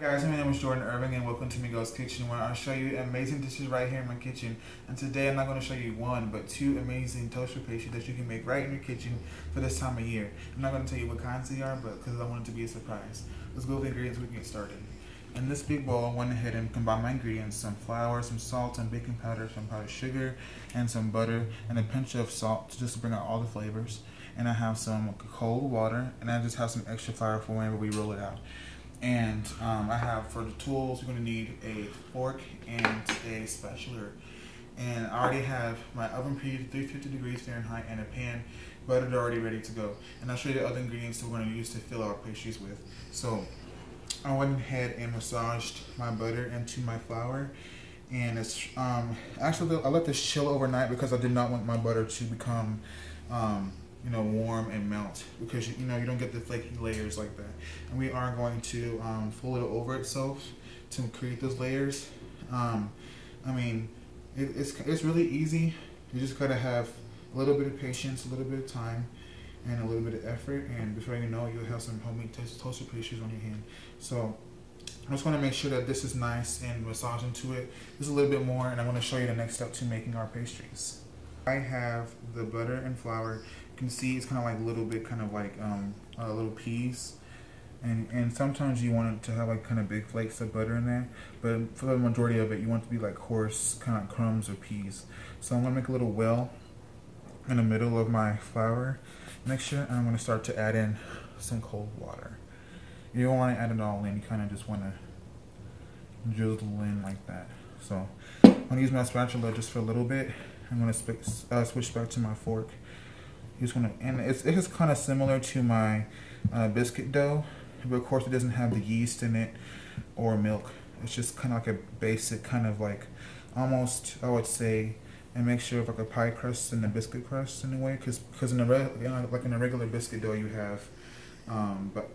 Guys, my name is Jordan Irving and welcome to Miguel's Kitchen, where I'll show you amazing dishes right here in my kitchen. And today I'm not going to show you one, but two amazing toaster pastries that you can make right in your kitchen for this time of year. I'm not going to tell you what kinds they are, but because I want it to be a surprise. Let's go over the ingredients so we can get started. In this big bowl, I went ahead and combined my ingredients: some flour, some salt, some baking powder, some powdered sugar, and some butter, and a pinch of salt just to bring out all the flavors. And I have some cold water, and I just have some extra flour for whenever we roll it out. And I have, for the tools, we're going to need a fork and a spatula. And I already have my oven preheated 350 degrees Fahrenheit and a pan buttered already ready to go. And I'll show you the other ingredients that we're going to use to fill our pastries with. So I went ahead and massaged my butter into my flour. And it's actually I let this chill overnight because I did not want my butter to become warm and melt, because you don't get the flaky layers like that. And we are going to fold it over itself to create those layers. It's really easy. You just gotta have a little bit of patience, a little bit of time, and a little bit of effort, and before you know it, you'll have some homemade toaster pastries on your hand. So I'm just going to make sure that this is nice and massage into it just a little bit more, and I'm going to show you the next step to making our pastries. I have the butter and flour. You can see it's kind of like a little bit, kind of like little peas, and sometimes you want it to have like kind of big flakes of butter in there, but for the majority of it you want it to be like coarse kind of crumbs or peas. So I'm going to make a little well in the middle of my flour mixture, and I'm going to start to add in some cold water. You don't want to add it all in, you kind of just want to drizzle in like that. So I'm going to use my spatula just for a little bit. I'm going to switch back to my fork. You just want to, and it is kind of similar to my biscuit dough, but of course it doesn't have the yeast in it or milk. It's just kind of like a basic kind of like almost, I would say, a mixture of like a pie crust and a biscuit crust in a way, because in a regular biscuit dough you have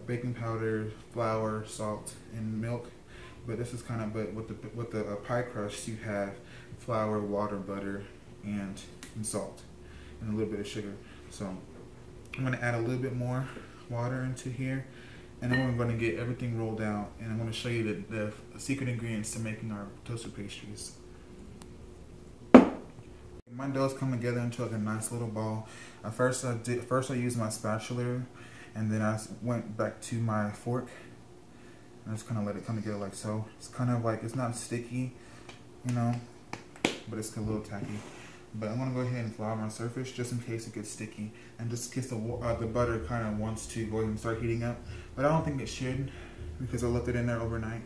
baking powder, flour, salt, and milk. But this is kind of, but with the pie crust you have flour, water, butter, and salt, and a little bit of sugar. So I'm going to add a little bit more water into here, and then we're going to get everything rolled out, and I'm going to show you the secret ingredients to making our toaster pastries. My dough's come together into like a nice little ball. First I used my spatula, and then I went back to my fork, and I just kind of let it come together like so. It's kind of like, it's not sticky, but it's a little tacky. But I'm going to go ahead and flour my surface just in case it gets sticky, and just in case the butter kind of wants to go ahead and start heating up. But I don't think it should, because I left it in there overnight.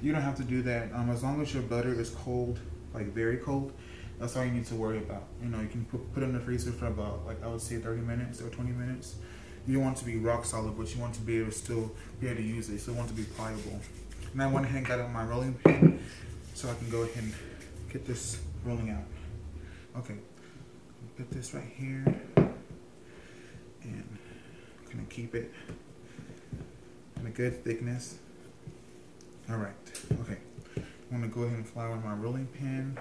You don't have to do that. As long as your butter is cold, like very cold, that's all you need to worry about. You can put it in the freezer for about, like, I would say 30 minutes or 20 minutes. You don't want it to be rock solid, but you want to be able to still be able to use it. You still want it to be pliable. And I went ahead and got out my rolling pin so I can go ahead and get this rolling out. Okay, put this right here, and kind of keep it in a good thickness. All right, okay. I'm gonna go ahead and flour my rolling pin.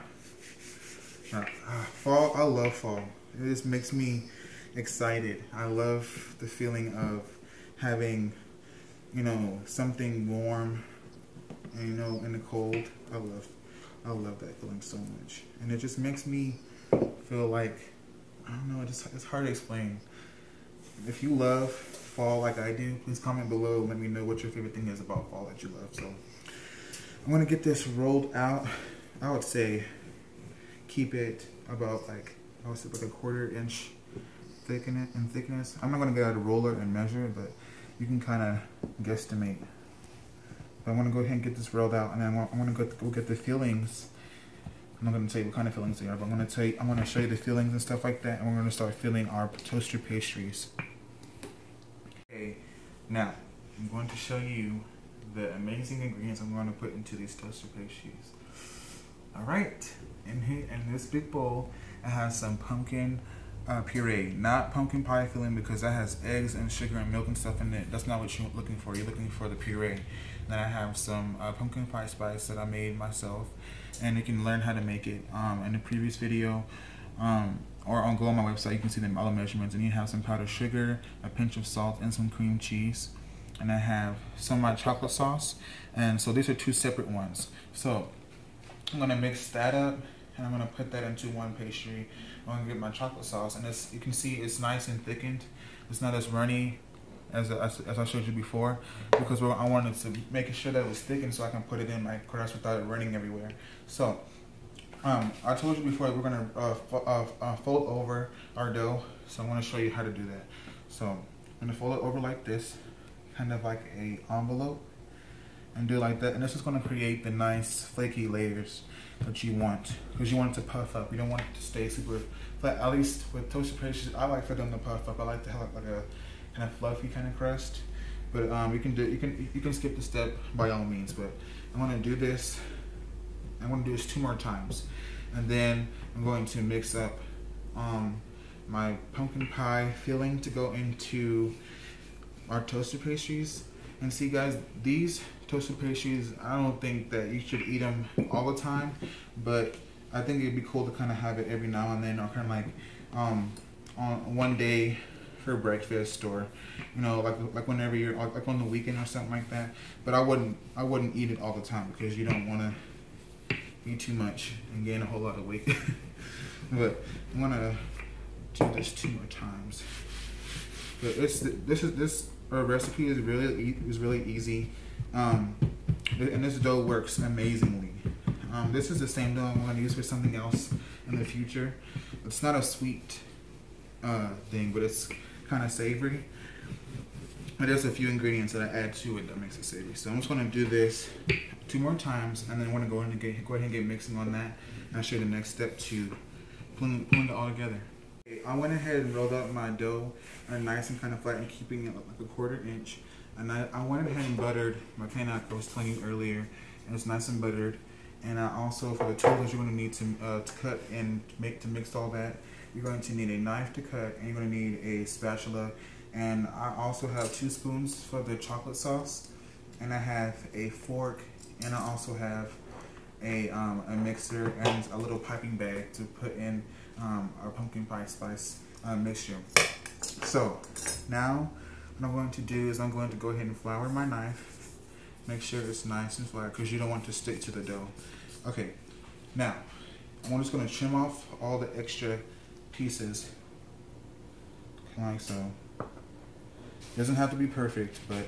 Fall, I love fall. It just makes me excited. I love the feeling of having, something warm, and in the cold. I love that feeling so much, and it just makes me feel like, I don't know, it's hard to explain. If you love fall like I do, please comment below and let me know what your favorite thing is about fall that you love. So I'm gonna get this rolled out. I would say keep it about like a 1/4 inch in thickness. I'm not gonna get out a roller and measure, but you can kind of guesstimate. But I'm gonna go ahead and get this rolled out, and then I'm gonna go get the fillings. I'm not going to tell you what kind of fillings they are, but I'm going to show you the fillings and stuff like that, and we're going to start filling our toaster pastries. Okay, now I'm going to show you the amazing ingredients I'm going to put into these toaster pastries. Alright, in this big bowl, it has some pumpkin puree, not pumpkin pie filling, because that has eggs and sugar and milk and stuff in it. That's not what you're looking for. You're looking for the puree. Then I have some pumpkin pie spice that I made myself, and you can learn how to make it in the previous video, or go on my website. You can see all the measurements. And you have some powdered sugar, a pinch of salt, and some cream cheese. and I have some of my chocolate sauce. And so these are two separate ones. So I'm gonna mix that up, and I'm gonna put that into one pastry. I'm gonna get my chocolate sauce, and you can see it's nice and thickened. It's not as runny as I showed you before, because I wanted to make sure that it was thickened so I can put it in my crust without it running everywhere. So I told you before that we're gonna fold over our dough, so I'm gonna show you how to do that. So I'm gonna fold it over like this, kind of like a envelope, and do it like that. And this is gonna create the nice flaky layers that you want, because you want it to puff up. You don't want it to stay super flat. At least with toaster pastries, I like for them to puff up. I like to have like a kind of fluffy kind of crust. But you can skip the step by all means. But I'm gonna do this. I'm gonna do this 2 more times, and then I'm going to mix up my pumpkin pie filling to go into our toaster pastries. And see, guys, these toaster pastries, I don't think that you should eat them all the time, but I think it'd be cool to kind of have it every now and then, or kind of like on one day for breakfast, or you know, like whenever you're like on the weekend or something like that. But I wouldn't eat it all the time, because you don't want to eat too much and gain a whole lot of weight. But I'm gonna do this 2 more times. But this recipe is really easy, and this dough works amazingly. This is the same dough I'm going to use for something else in the future. It's not a sweet thing, but it's kind of savory. But there's a few ingredients that I add to it that makes it savory. So I'm just going to do this 2 more times, and then I want to go ahead and get mixing on that, and I'll show you the next step to pulling it all together. I went ahead and rolled up my dough nice and kind of flat, and keeping it like a 1/4 inch. And I went ahead and buttered my pan I was telling you earlier, and it's nice and buttered. And I also, for the tools that you're going to need to cut and mix all that, you're going to need a knife to cut, and you're going to need a spatula. And I also have 2 spoons for the chocolate sauce, and I have a fork, and I also have a mixer and a little piping bag to put in our pumpkin pie spice mixture. So now what I'm going to do is I'm going to go ahead and flour my knife. Make sure it's nice and flat, because you don't want to stick to the dough. Okay, now I'm just going to trim off all the extra pieces, like so. It doesn't have to be perfect, but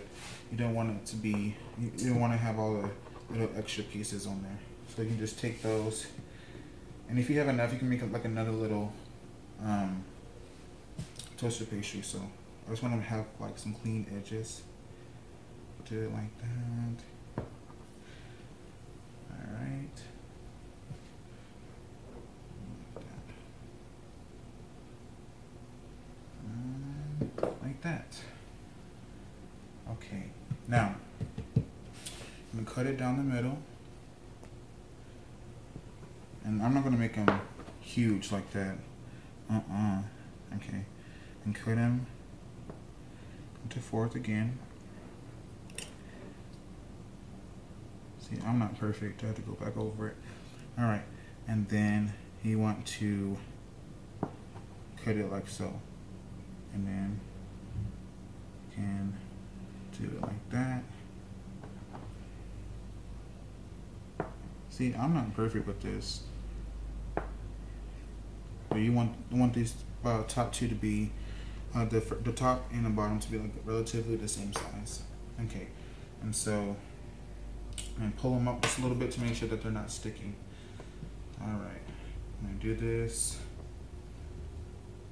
you don't want it to be, you don't want to have all the little extra pieces on there. So you can just take those, and if you have enough, you can make like another little toaster pastry. So I just want to have like some clean edges. Do it like that. Alright. Like that. Okay. Now, I'm going to cut it down the middle. And I'm not going to make them huge like that. Okay. And cut them into 4th again. See, I'm not perfect. I have to go back over it. Alright. And then you want to cut it like so. And then you can do it like that. See, I'm not perfect with this. But you want these top 2 to be, the top and the bottom to be like relatively the same size. Okay. And so, and pull them up just a little bit to make sure that they're not sticky. Alright, I'm gonna do this.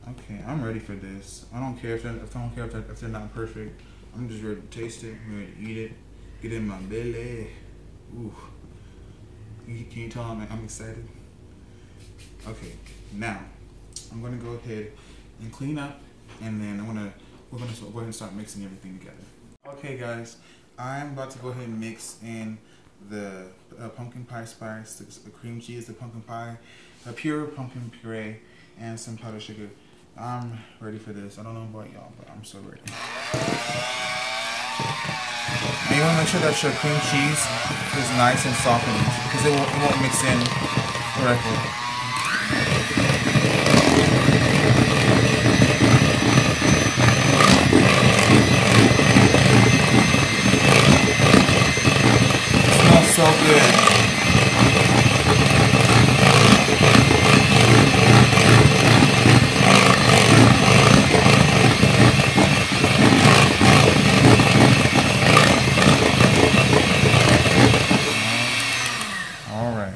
Okay, I'm ready for this. I don't care if they're not perfect. I'm just ready to taste it. I'm ready to eat it. Get it in my belly. Ooh. Can you tell I'm excited? Okay, now I'm gonna go ahead and clean up, and then we're gonna go ahead and start mixing everything together. Okay, guys, I'm about to go ahead and mix in the pumpkin pie spice, the cream cheese, the pumpkin pie, a pure pumpkin puree, and some powdered sugar. I'm ready for this. I don't know about y'all, but I'm so ready. And you want to make sure that your cream cheese is nice and softened, because it won't mix in correctly. so good. All right.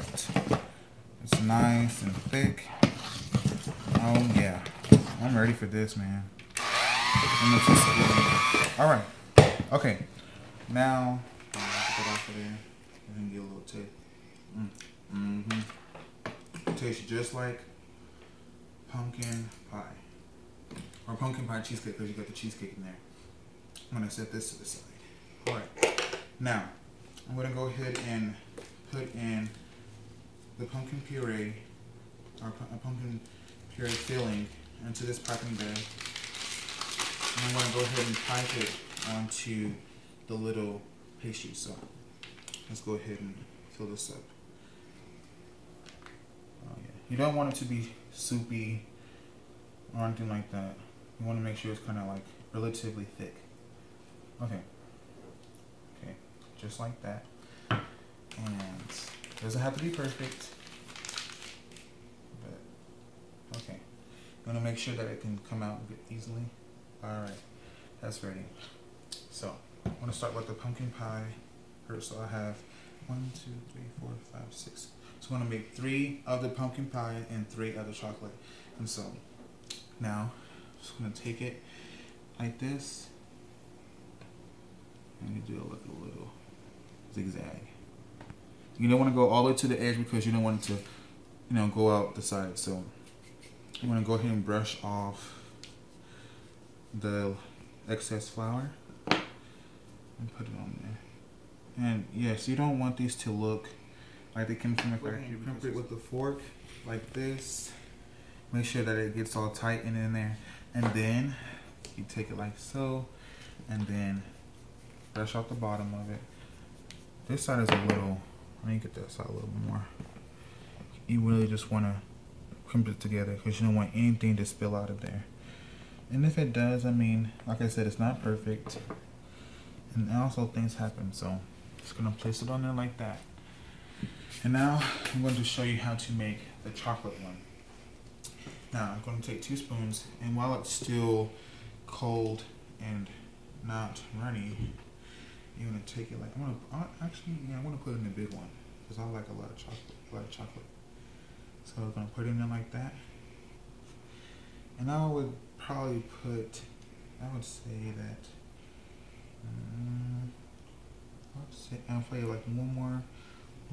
It's nice and thick. Oh yeah. I'm ready for this, man. All right. Okay. Now, get that off of there. And get a little taste. It tastes just like pumpkin pie. Or pumpkin pie cheesecake because you got the cheesecake in there. I'm going to set this to the side. Alright. Now, I'm going to go ahead and put in the pumpkin puree, or pumpkin puree filling into this piping bag. And I'm going to go ahead and pipe it onto the little pastry. So, let's go ahead and fill this up. Oh, yeah. You don't want it to be soupy or anything like that. You want to make sure it's kind of like relatively thick. Okay. Okay. Just like that. And it doesn't have to be perfect. But, okay. You want to make sure that it can come out a bit easily. Alright. That's ready. So, I'm going to start with the pumpkin pie. So I have 1, 2, 3, 4, 5, 6. So I'm going to make 3 of the pumpkin pie and 3 of the chocolate. And so now I'm just going to take it like this and you do like a little zigzag. You don't want to go all the way to the edge because you don't want it to, go out the side. So you want to go ahead and brush off the excess flour and put it on there. And yes, you don't want these to look like they come from like you crimp it with the fork like this. Make sure that it gets all tight in there. And then you take it like so and then brush off the bottom of it. This side is a little, let me get that side a little more. You really just want to crimp it together because you don't want anything to spill out of there. And if it does, I mean, like I said, it's not perfect. And also things happen, so just gonna place it on there like that. And now I'm going to show you how to make the chocolate one. Now I'm going to take 2 spoons, and while it's still cold and not runny, you're gonna take it like I'm gonna put it in the big one because I like a lot of chocolate. So I'm gonna put it in there like that. And I would probably I would say that. I'll play like 1 more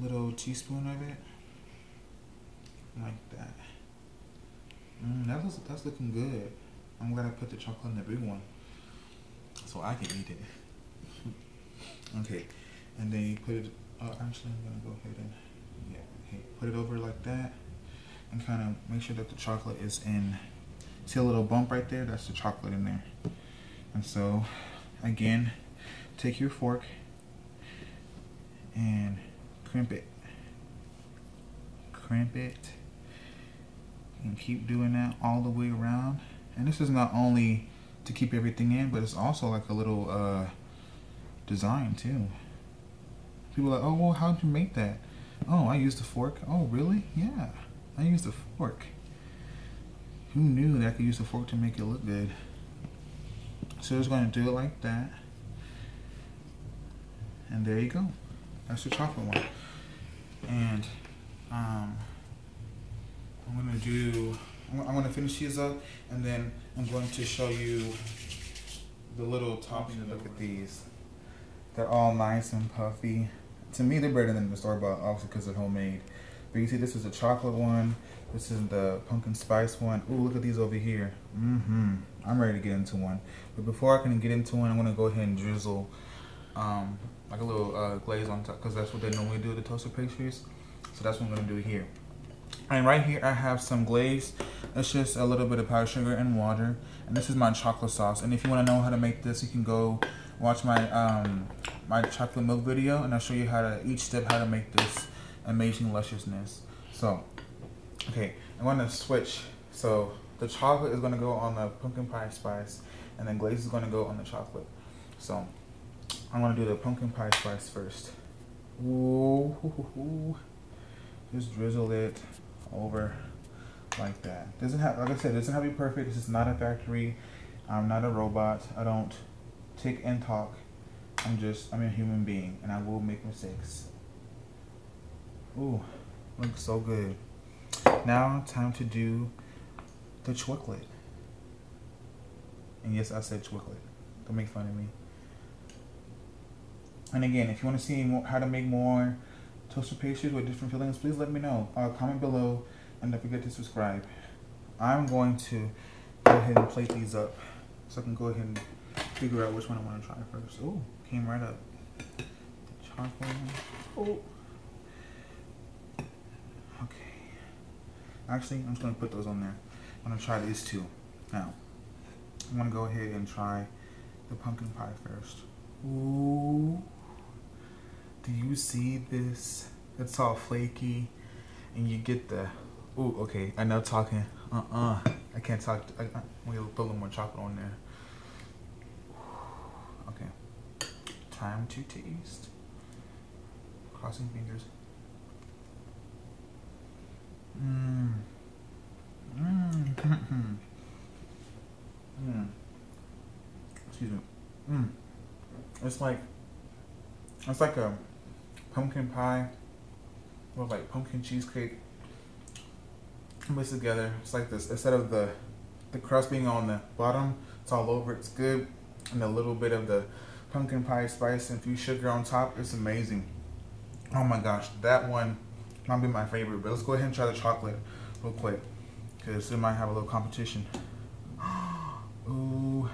little teaspoon of it, like that. That's looking good. I'm glad I put the chocolate in the big one, so I can eat it. Okay, and then you put it. Actually, I'm gonna go ahead and put it over like that, and kind of make sure that the chocolate is in. See a little bump right there? That's the chocolate in there. And so, again, take your fork and crimp it, and keep doing that all the way around. And this is not only to keep everything in, but it's also like a little design too. People are like, oh well, how'd you make that? Oh, I used a fork. Oh really? Yeah, I used a fork. Who knew that I could use a fork to make it look good? So just going to do it like that, and there you go. That's the chocolate one. And I'm going to finish these up, and then I'm going to show you the little topping. Look at these. They're all nice and puffy. To me, they're better than the store-bought, obviously because they're homemade. But you see, this is the chocolate one. This is the pumpkin spice one. Ooh, look at these over here. I'm ready to get into one. But before I can get into one, I'm going to go ahead and drizzle like a little glaze on top, because that's what they normally do at the Toaster Pastries. So that's what I'm going to do here. And right here I have some glaze. It's just a little bit of powdered sugar and water. And this is my chocolate sauce. And if you want to know how to make this, you can go watch my my chocolate milk video, and I'll show you each step how to make this amazing lusciousness. So, okay, I'm going to switch. So the chocolate is going to go on the pumpkin pie spice, and then glaze is going to go on the chocolate. So I'm going to do the pumpkin pie spice first. Ooh, Just drizzle it over like that. Doesn't have, like I said, it doesn't have to be perfect. This is not a factory. I'm not a robot. I don't tick and talk. I'm a human being, and I will make mistakes. Ooh, looks so good. Now, time to do the chocolate. And yes, I said chocolate. Don't make fun of me. And again, if you want to see more, how to make more toaster pastries with different fillings, please let me know. Comment below, and don't forget to subscribe. I'm going to go ahead and plate these up so I can go ahead and figure out which one I want to try first. Oh, came right up. Chocolate. Oh. Okay. Actually, I'm just going to put those on there. I'm going to try these two. Now, I'm going to go ahead and try the pumpkin pie first. Ooh. Do you see this? It's all flaky. And you get the... Ooh, okay. I know talking. I can't talk. I'm going to put a little more chocolate on there. Okay. Time to taste. Crossing fingers. Excuse me. It's like a pumpkin pie with like pumpkin cheesecake mixed together. It's like this, instead of the crust being on the bottom, it's all over. It's good, and a little bit of the pumpkin pie spice and infused sugar on top. It's amazing. Oh my gosh, that one might be my favorite. But let's go ahead and try the chocolate real quick, because it might have a little competition. Ooh,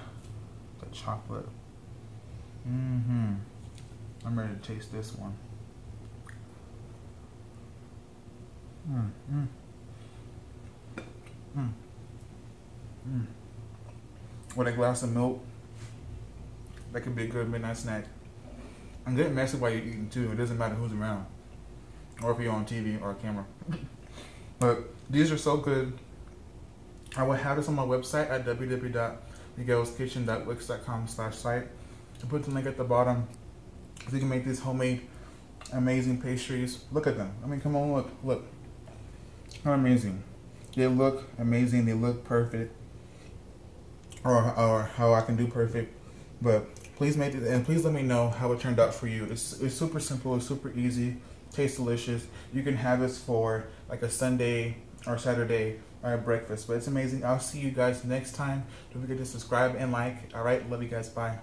the chocolate. I'm ready to taste this one. With a glass of milk, that could be a good midnight snack. And get messy while you're eating too. It doesn't matter who's around, or if you're on TV or a camera. But these are so good. I will have this on my website at www.miguelskitchen.wix.com/site. I put the link at the bottom so you can make these homemade amazing pastries. Look at them. I mean, come on, look. How amazing. They look amazing. They look perfect. Or how I can do perfect. But please make it, and please let me know how it turned out for you. It's super simple. It's super easy. Tastes delicious. You can have this for like a Sunday or Saturday or breakfast. But it's amazing. I'll see you guys next time. Don't forget to subscribe and like. All right. Love you guys. Bye.